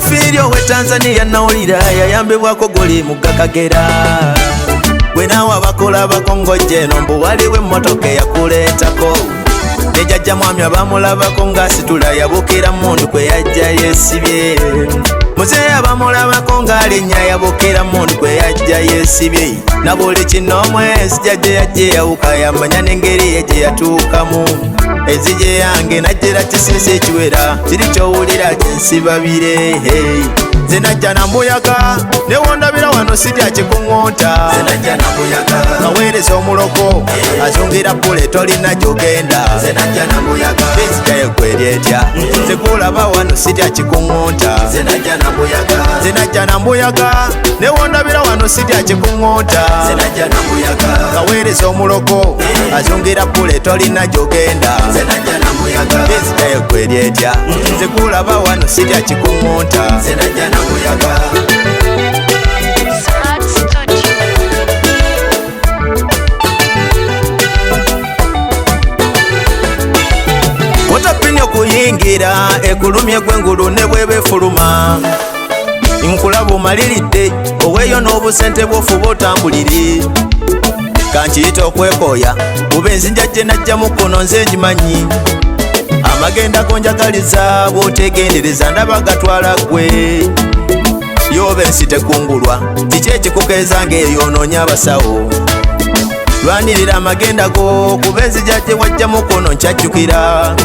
fiirio we Tanzania nawulira yayambibwako guli mu Kagera gwe naawe abakola bakongojje no mbu waliwo emmotoka eyakuleetako ne jjajja mwami abamulabako ng'asitula yabukira mundu kwe yajja yeesibye muzeeyi abamulabako ng'alinnya yabukira mundu kwe yajja yeesibye na buli kin'omwezi jjajja yajja yawuka yamanya n'engeri ye gye yatuukamu ezije yange najjera kisinsi ekiwera kiri kyowulira kyensibabire nze najja na mbuyaga newondabira wano sitya kikuŋŋonta naweereza omuloko azungira pule tolina gyogenda ezijjayo gweryetya nze kulaba wano sitya kikuŋŋonta nze najja na mbuyaga newondabira wano sitya kikuŋŋonta naweereza omuloko azungira pule tolina gyogenda ezijjayo gweryetya nze kulaba wano sitya kikuŋŋonta Otapinye okuyingira ekulumye gw'engulu ne bwebefuluma nkulaba omaliridde oweeyo n'obusente bwofuba otambulire kankiyita okwekooya kuba enzinja gye najjamu kuno nze ngimanyi amagenda gonjagaliza bw'otegendereza ndaba gatwala ggwe yoba ensi tekungulwa kiki ekikukeeza ng'eyonoonya abasawo lwanirira amagenda go kuba enzija gye wajjamu kuno nkyajjukira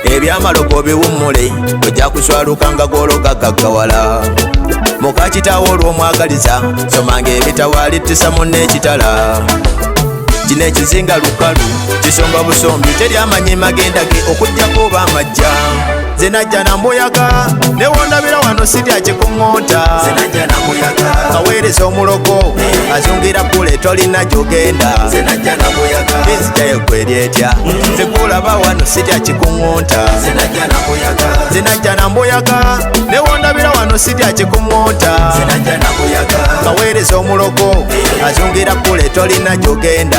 ebyamalogo biwummule ojja kuswaluka nga gw'ologagaggawala muka kitaawo olw'omwagaliza somanga ebitabo alittisa munne ekitala kino ekizinga lukalu kisomba busombi teryamanyi magenda ge okuggyako oba amajja nze najja na mbuyaga newondabira wano sitya kikuŋŋonta kaweereza omuloko azungira pule tolina gyogenda ezijjayo gweryetya nze kulaba wano sitya kikuŋŋonta nze najja na mbuyaga newondabira wano sitya kikuŋŋonta kaweereza omuloko azungira pule tolina gyogenda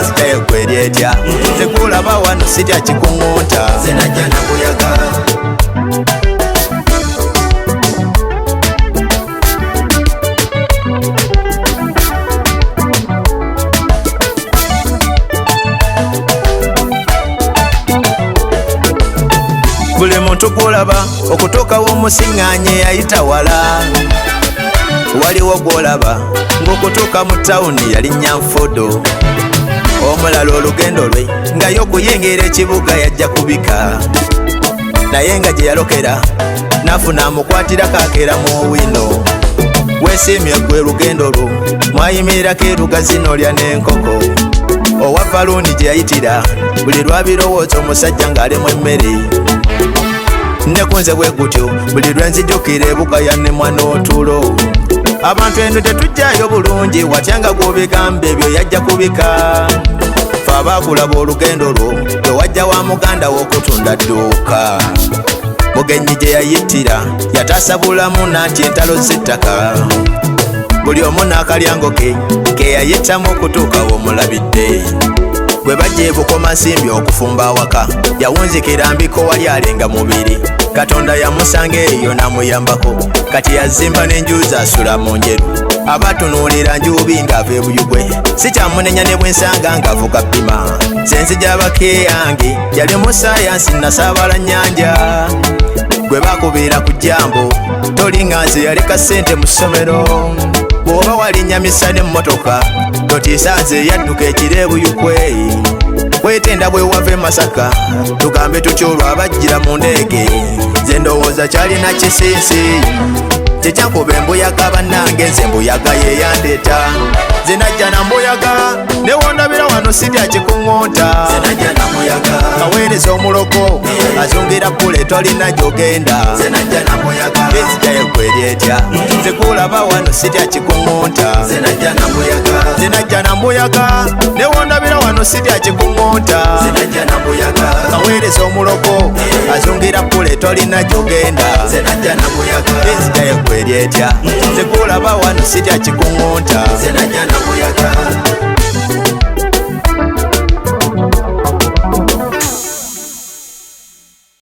ezijjayo gweryetya nze kulaba wano sitya kikuŋŋonta buli muntu gwolaba okutuukawo omusiŋŋaanye yayita wala waliwo gwolaba ng'okutuuka mu tawuni yalinnya nfodo omulala olugendo lwe nga y'okuyingira ekibuga yajja kubika naye nga gye yalokera nafuna amukwatirako akera mu wino weesiimye gwe lugendo lwo mwayimirirako erugazi n'olya n'enkoko owa baluuni gye yayitira buli lwabirowooza omusajja ng'alemu emmere nekunze bwe gutyo buli lwe nzijukira ebukaya ne mwana otulo abantu eno tetujjayo bulungi watya nga gw'obigamba ebyo yajja kubika fe abaakulaba olugendo lwo tewajja wa muganda w'okutunda dduuka mugenyi gye yayitira yataasa bulamu nanti entalo z'ettaka buli omu n'akalyango ke ke yayitamu okutuukawo omulabidde gwe bajja ebukoma nsimbi okufumba awaka yawunzikira mbiko wali alenga mubiri katonda yamusanga eyo namuyambako kati yazimba n'enjuuzi asula mu njeru abatunuulira njuubi ng'ava ebuyugwe sikyamunenya ne bwensanga ng'avuga pima sensi gy'abake yange yali mu sayansi nasaabala nnyanja gwe bakubiira ku jjambo tolinga nze yaleka ssente mu ssomero bw'oba walinyamisa n'emmotoka totiisa nze yadduka ekiro ebuyukwe kwetenda bwe wava e Masaka tugambe tukyolwa abajjira mu ndeege nze ndowooza kyalina kisinsi kyekyankuba embuyaga bannange nze embuyaga yeyandeeta nze najja na mbuyaga newondabira wano sitya kikuŋŋonta kaweereza omuloko azungira pule tolina gyogenda ezijjayo gweryetya nze kulaba wano sitya kikuŋŋonta nze najja na mbuyaga newondabira wano sitya kikuŋŋonta kaweereza omuloko azungira pule tolina gyogenda ezijjayo gweryetya nze kulaba wano sitya kikuŋŋonta